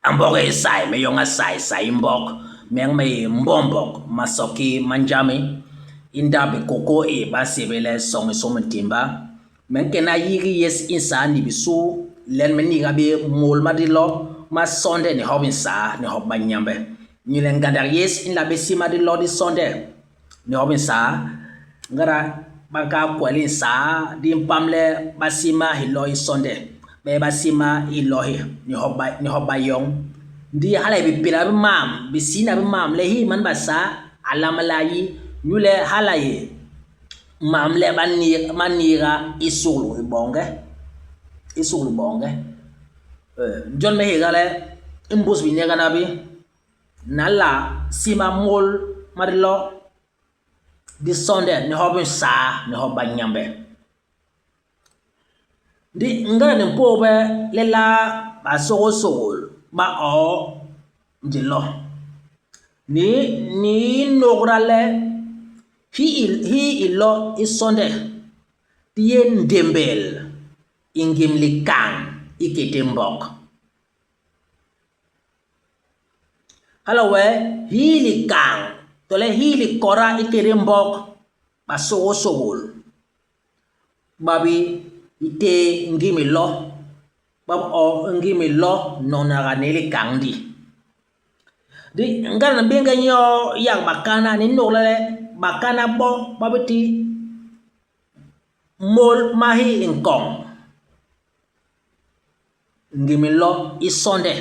Amboge sai me yonga sai mbok meng me mbombok masoki manjami inda be koko e ba sebele song so timba men kena yiri yes insani bisu len meni gabe mol madilo ma sonde ni hobin sa ni hobba nyambe ni len gadar yes in la be sima di lodi sonde ni hobin sa ngara baka kwalin sa di pamle basima hiloi sonde be basima ilohi ni hobba yong di hala bi pila bi mam bi sina bi mam le hi man basa alamalayi nyule hala ye mam le manira isulu bonge John me hegale imbus bi nega nabi nala sima mol marilo di sonde ni hobin sa ni hobba nyambe di ngara ni pobe lela ba sogol ba o dilo ni nograle hi ilo isonde tien dembel ingim likang ikitembok halawe hi likang tole hi likora ikitembok ba sogol babi ite ngimi lo bab o ngimi lo nona ganeli kangdi di ngana benga nyo yang bakana ni nolale bakana bo babiti mol mahi ingkong ngimi lo isonde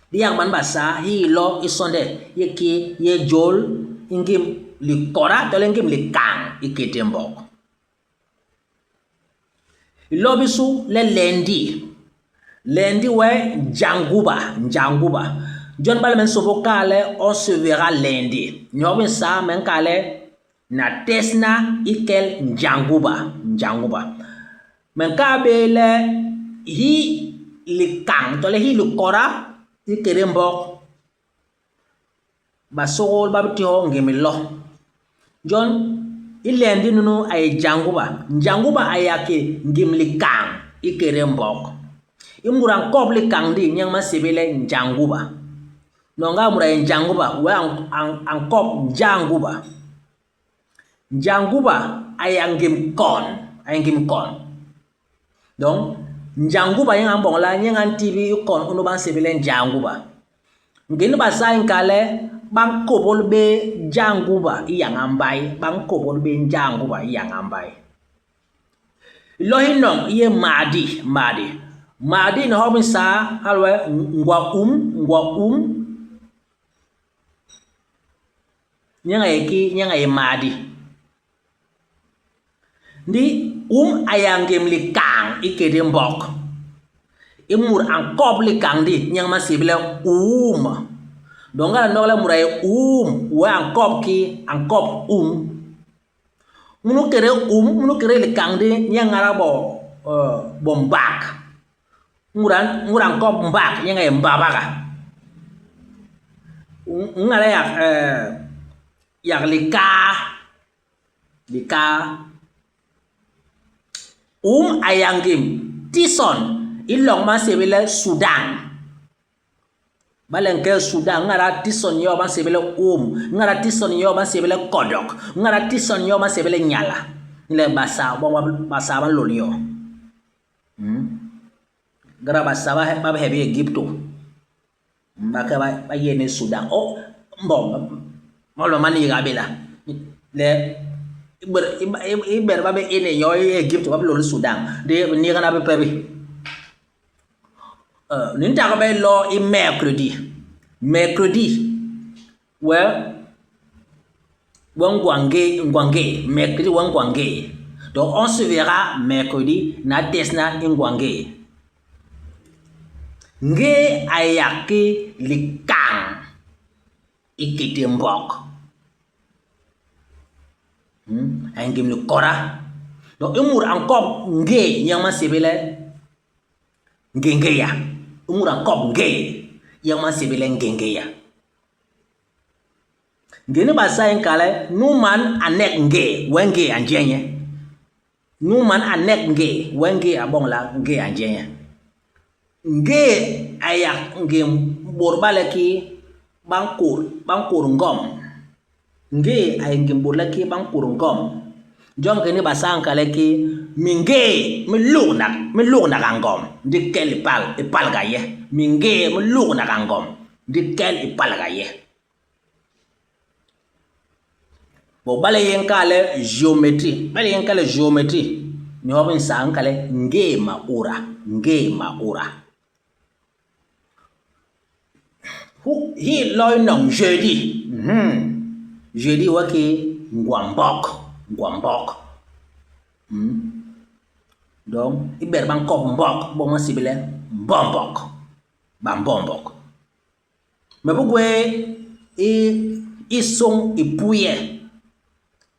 di yang man basa hi lo isonde yeki ye jol ingim likora tole ngim likang ikitembok Lobisu le lendi we janguba John Balmen sobo kale on se verra lendi nyobin sa men kale na tesna ikel janguba men ka bele hi likang tole hi lukora ikerembok basogol babti ho ngemilo John ilendi nunu ay janguba ayake ngimli kang ikerembok imurang kopli kang di nyang masibele janguba nonga muray janguba we ang kop janguba ayangim kon donc janguba yang ambong la nyang TV kon unu ban sibele janguba ngin ba sain kale bang kobol be janguba yang ambai bang kobol be janguba yang ambai lohinong ye madi no hobin sa halwe ngwa nyanga ye madi ndi ayangem likang ikedembok imur ang kobli kang di nyang masibele donga nogla muray we angkop munu kere likang di nyang arabo bombak murang kop mbak nyang ay mbabaga ngala yak lika ayangim tison ilong masibele Sudan Balenke Sudan ngara tison yo ban sebele ngara tison yo ban sebele kodok ngara tison yo ban sebele nyala ile basa ban lolio gara basa ba hebe Egypto mbaka ba yene Sudan molo mani gabela le iber ba be ene yo Egypto ba lolo Sudan de ni kana be pebi ninta ka bay lo i mercredi well wangwange mercredi wangwange donc on se verra mercredi na desna ingwange nge ayaki likang ikitembok angim ni kora donc imur ankop nge yang masibele ngengeya umura kop nge yang masih bilang ngengeya ngene basa en kale numan anek nge wenge anjenye numan anek nge wenge abong la nge anjenye nge ayak nge borbalaki bangkur ngom nge ay nge borlaki bangkur ngom jong kini basang kaleki minge melugnak angom dikel ipal gaye minge melugnak angom dikel ipal gaye bo bale yen kale geometry ni hobin sang kale nge maura hi loy nong jeudi waki ngwambok donc iber bang kop mbok bo masibile bombok me bugwe isong ipuye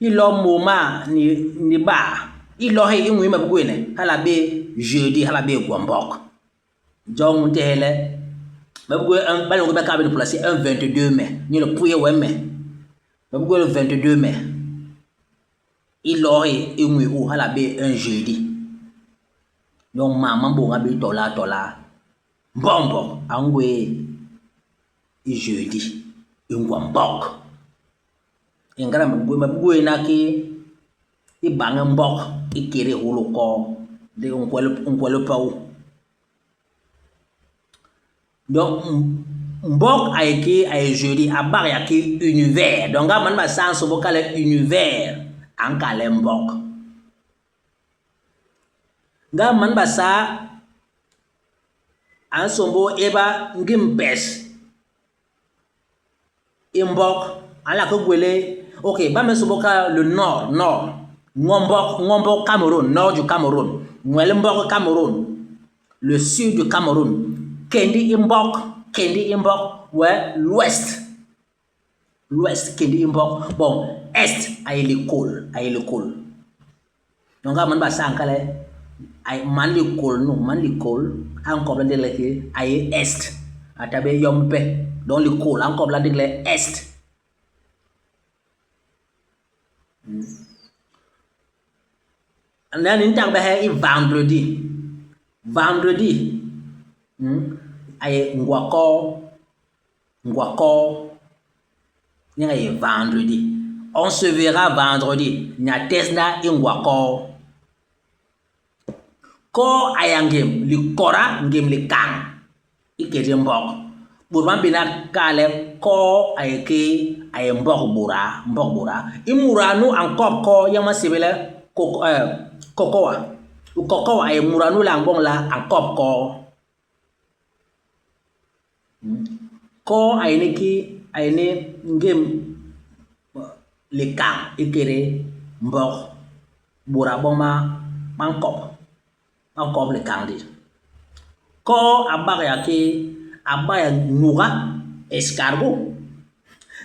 ilo moma ni ba ilo he ingwe me bugwe ne hala be jeudi hala be gwambok jong tele me bugwe un balo ko be ka be placer un 22 mai ni le puye we me bugwe le 22 mai ilo he ingwe u hala be un jeudi donc maman bonga be tola bombo angwe i jeudi ngwambok ingara mabugwe na ki i banga mbok ikere huluko de onkwelo pau donc mbok ay jeudi abar ya ki univers donc man ba sans vocal univers en kale mbok nga man basa an sombo eba ngimbes imbok ala ko gwele okay ba men sombo ka le nord ngombok Cameroun nord du Cameroun ngwele mbok Cameroun le sud du Cameroun kendi imbok ouais l'ouest kendi imbok bon est ay l'école donc man basa an kale ay manlikol encore la deleke ay est atabe yompe donc l'école encore la deleke est nan intak ba hay vendredi ay ngwako nya ay vendredi on se verra vendredi nya tesna ngwako ko ayangem li kora ngem li kang ikete mbok burban bina kale ko ayeke ay mbok bura imuranu ankop ko yama sibele kokoa ay muranu la ngbong la ankop ko ayne ngem li kang ikere mbok bura boma mankop encore le candid ko abaya nuga escargot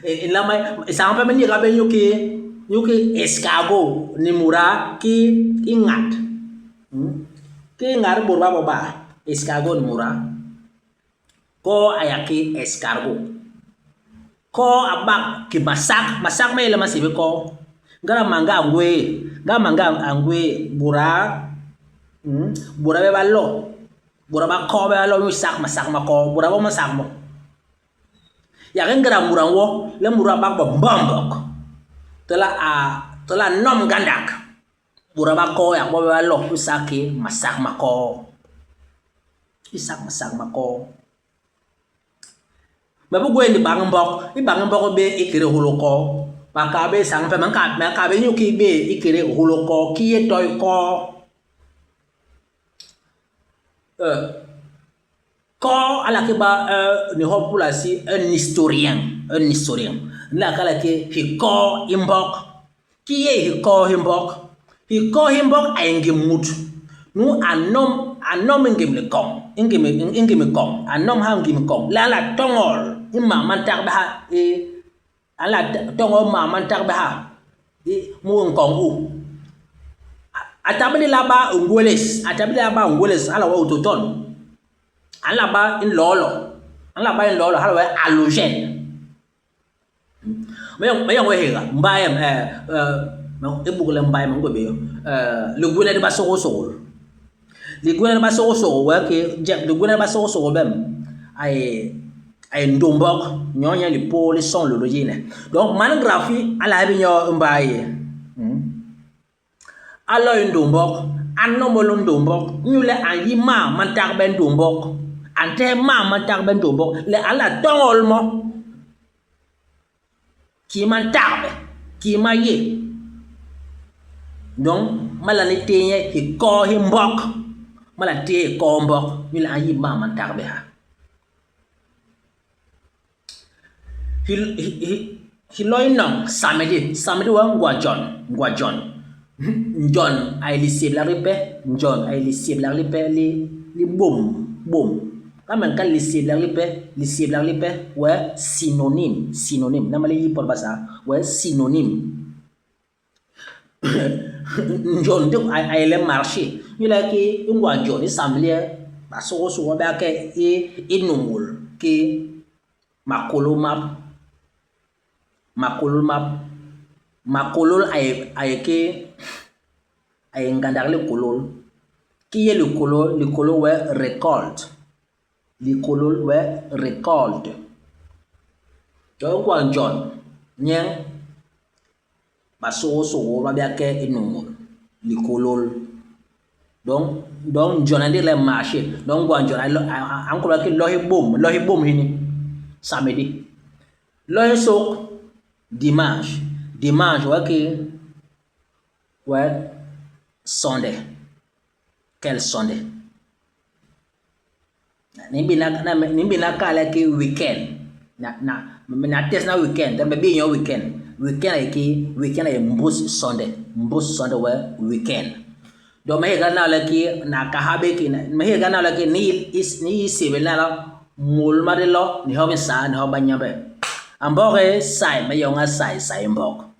et la mai ça peut venir avec yuki escargot ni mura ki ingat burba baba escargot mura ko ayaki escargot ko abak ki masak me le masibe ko ngara manga angwe bura be ballo bura ba ko be allo masak mako bura ba masak mo ya ngara muranwo le mura ba bombok tela nom gandak bura ba ko ya bo be allo usaki masak mako ba bu gwendi bangmbok be ikere holoko ba ka be sang pe man ka be nyuki be ikere holoko ki toy ko quand à la keba ne hopula si un historien la kala ke hiko imbok qui est hiko imbok ayenge mut nu anom ngem le kom ngem kom anom ha ngem kom la tongol imma man tarba ala tongol ma man tarba mu ngom u atabili laba ngoles ala wa autoton ala ba in lolo ala wa halogène mais on hega mbayam e bugule mbayam ngo be le gule de ba sogo li gwene ba so wa ke je li gwene ba so bem ay ndombok nyonya li po li son lo yine donc man grafi ala bi nyo mbaye alo ndombok anno mo ndombok nyule an yima man tar ben ndombok ante ma man tar ben ndombok le ala tongol mo ki man tarbe ki ma ye donc mala ni tenye ki ko hi mbok mala te ko mbok nyule an yima man tarbe ha hi loy nong samedi wa ngwa John ay li sib la ripe John ay li sib la ripe li boom kamen kan li sib la ripe wa synonyme na mali por basa wa synonyme John de ay le marché ñu la ki ngwa John samedi ba so ba ke inumul ki makolol ay ke ay ngandar le kolol ki ye le kolol we récolte donc kwa John nyeng ba so ba bia ke inumul le kolol donc John ande le marché donc kwa John encore ke lohi bom hini samedi lohi so dimanche wa Sunday quel Sunday nimbina kala ke weekend na test na weekend tambe bi yo weekend ay mbus Sunday wa weekend do me ga na la ki na ka habe ki me ga na la ki ni sibela la mul madelo ni hobe sa ni hoba nyabe ambore sai me yo nga sai mbok